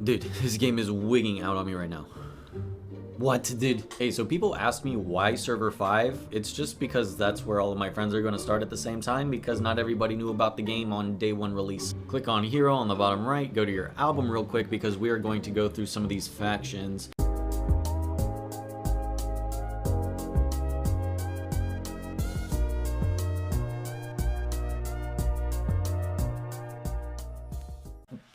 Dude, this game is wigging out on me right now. What, dude? Hey, so people ask me why server 5. It's just because that's where all of my friends are going to start at the same time, because not everybody knew about the game on day 1 release. Click on Hero on the bottom right, go to your album real quick, because we are going to go through some of these factions.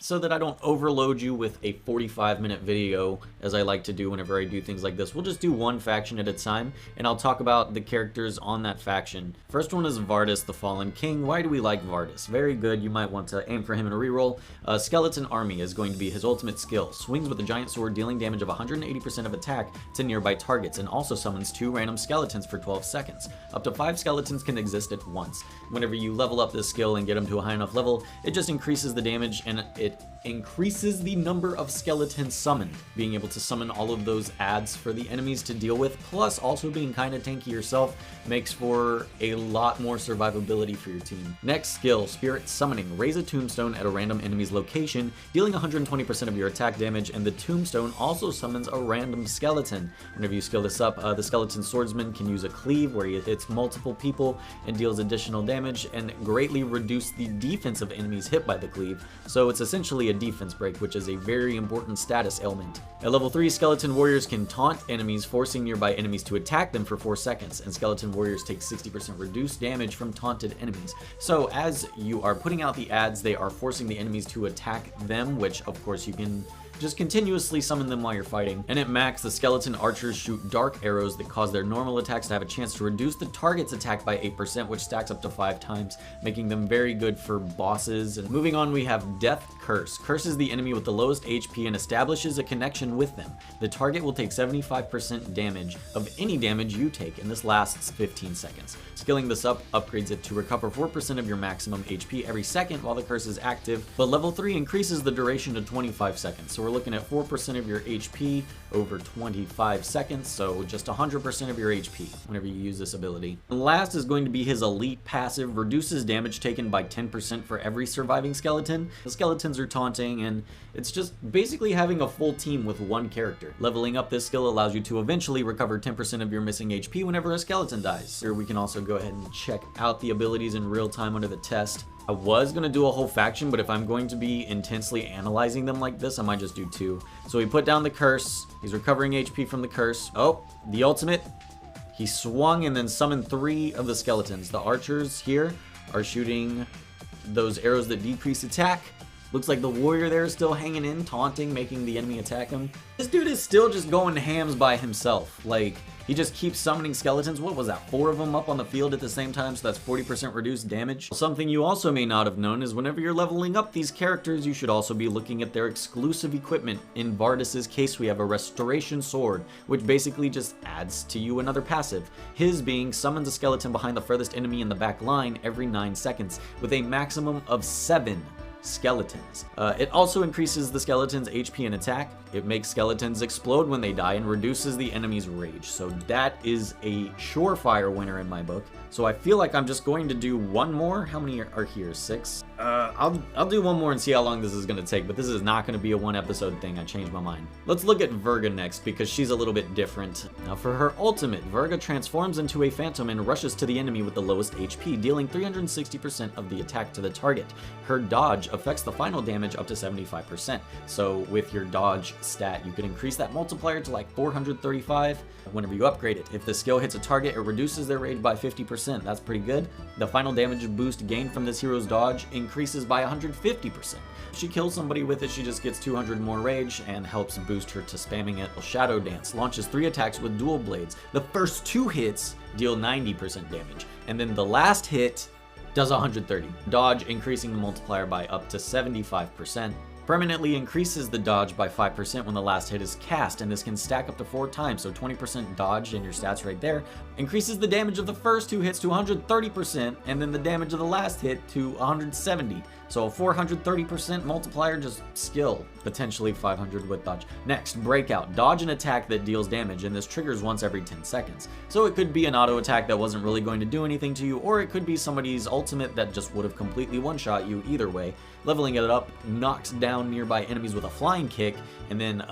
So that I don't overload you with a 45-minute video, as I like to do whenever I do things like this, we'll just do one faction at a time, and I'll talk about the characters on that faction. First one is Vardis, the Fallen King. Why do we like Vardis? Very good, you might want to aim for him in a reroll. Skeleton Army is going to be his ultimate skill. Swings with a giant sword, dealing damage of 180% of attack to nearby targets, and also summons 2 random skeletons for 12 seconds. Up to 5 skeletons can exist at once. Whenever you level up this skill and get them to a high enough level, it just increases the damage, and it increases the number of skeletons summoned. Being able to summon all of those adds for the enemies to deal with, plus also being kind of tanky yourself, makes for a lot more survivability for your team. Next skill, Spirit Summoning. Raise a tombstone at a random enemy's location, dealing 120% of your attack damage, and the tombstone also summons a random skeleton. Whenever you skill this up, the skeleton swordsman can use a cleave where he hits multiple people and deals additional damage, and greatly reduce the defense of enemies hit by the cleave. So it's essentially a defense break, which is a very important status ailment. At level 3, skeleton warriors can taunt enemies, forcing nearby enemies to attack them for 4 seconds, and skeleton warriors take 60% reduced damage from taunted enemies. So as you are putting out the adds, they are forcing the enemies to attack them, which of course you can just continuously summon them while you're fighting. And at max, the skeleton archers shoot dark arrows that cause their normal attacks to have a chance to reduce the target's attack by 8%, which stacks up to 5 times, making them very good for bosses. And moving on, we have Death Curse. Curses the enemy with the lowest HP and establishes a connection with them. The target will take 75% damage of any damage you take, and this lasts 15 seconds. Skilling this up upgrades it to recover 4% of your maximum HP every second while the curse is active, but level 3 increases the duration to 25 seconds. So we're looking at 4% of your HP over 25 seconds, so just 100% of your HP whenever you use this ability. And last is going to be his elite passive. Reduces damage taken by 10% for every surviving skeleton. The skeletons are taunting, and it's just basically having a full team with one character. Leveling up this skill allows you to eventually recover 10% of your missing HP whenever a skeleton dies. Here we can also go ahead and check out the abilities in real time under the test. I was going to do a whole faction, but if I'm going to be intensely analyzing them like this, I might just do 2. So he put down the curse. He's recovering HP from the curse. Oh, the ultimate. He swung and then summoned 3 of the skeletons. The archers here are shooting those arrows that decrease attack. Looks like the warrior there is still hanging in, taunting, making the enemy attack him. This dude is still just going hams by himself. Like, he just keeps summoning skeletons. What was that, 4 of them up on the field at the same time, so that's 40% reduced damage. Something you also may not have known is whenever you're leveling up these characters, you should also be looking at their exclusive equipment. In Vardis's case, we have a Restoration Sword, which basically just adds to you another passive. His being summons a skeleton behind the furthest enemy in the back line every 9 seconds, with a maximum of 7 skeletons. It also increases the skeleton's HP and attack. It makes skeletons explode when they die and reduces the enemy's rage. So that is a surefire winner in my book. So I feel like I'm just going to do one more. How many are here? 6? I'll do one more and see how long this is going to take, but this is not going to be a 1 episode thing. I changed my mind. Let's look at Virga next, because she's a little bit different. Now for her ultimate, Virga transforms into a phantom and rushes to the enemy with the lowest HP, dealing 360% of the attack to the target. Her dodge affects the final damage up to 75%. So with your dodge stat, you can increase that multiplier to like 435 whenever you upgrade it. If the skill hits a target, it reduces their rage by 50%. That's pretty good. The final damage boost gained from this hero's dodge increases by 150%. If she kills somebody with it, she just gets 200 more rage and helps boost her to spamming it. Shadow Dance launches 3 attacks with dual blades. The first 2 hits deal 90% damage, and then the last hit does 130. Dodge increasing the multiplier by up to 75%. Permanently increases the dodge by 5% when the last hit is cast, and this can stack up to 4 times, so 20% dodge in your stats right there. Increases the damage of the first 2 hits to 130%, and then the damage of the last hit to 170. So a 430% multiplier, just skill. Potentially 500 with dodge. Next, Breakout. Dodge an attack that deals damage, and this triggers once every 10 seconds. So it could be an auto attack that wasn't really going to do anything to you, or it could be somebody's ultimate that just would have completely one-shot you either way. Leveling it up knocks down nearby enemies with a flying kick, and then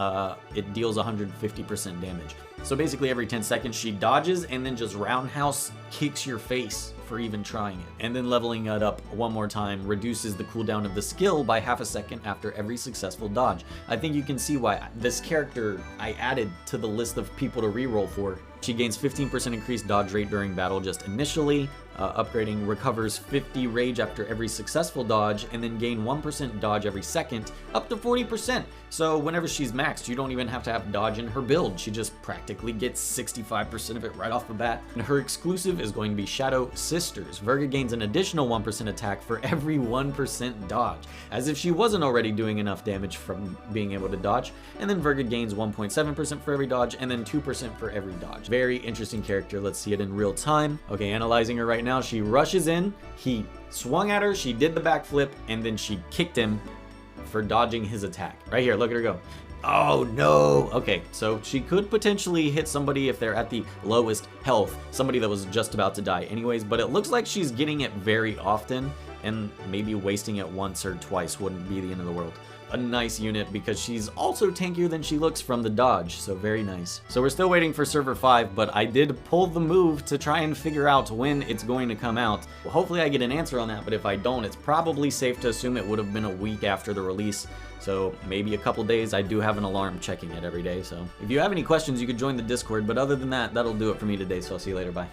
it deals 150% damage. So basically every 10 seconds she dodges and then just roundhouse kicks your face for even trying it. And then leveling it up one more time reduces the cooldown of the skill by half a second after every successful dodge. I think you can see why this character I added to the list of people to reroll for. She gains 15% increased dodge rate during battle just initially, upgrading recovers 50 rage after every successful dodge, and then gain 1% dodge every second, up to 40%. So whenever she's maxed, you don't even have to have dodge in her build. She just practically gets 65% of it right off the bat. And her exclusive is going to be Shadow Sisters. Virga gains an additional 1% attack for every 1% dodge, as if she wasn't already doing enough damage from being able to dodge. And then Virga gains 1.7% for every dodge, and then 2% for every dodge. Very interesting character. Let's see it in real time. Okay, analyzing her right now. She rushes in, he swung at her, she did the backflip, and then she kicked him for dodging his attack. Right here, look at her go. Oh no! Okay, so she could potentially hit somebody if they're at the lowest health, somebody that was just about to die anyways, but it looks like she's getting it very often, and maybe wasting it once or twice wouldn't be the end of the world. A nice unit because she's also tankier than she looks from the dodge, so very nice. So we're still waiting for server 5, but I did pull the move to try and figure out when it's going to come out. Well, hopefully I get an answer on that, but if I don't, it's probably safe to assume it would have been a week after the release. So maybe a couple days. I do have an alarm checking it every day, so if you have any questions, you could join the Discord, but other than that, that'll do it for me today, so I'll see you later. Bye.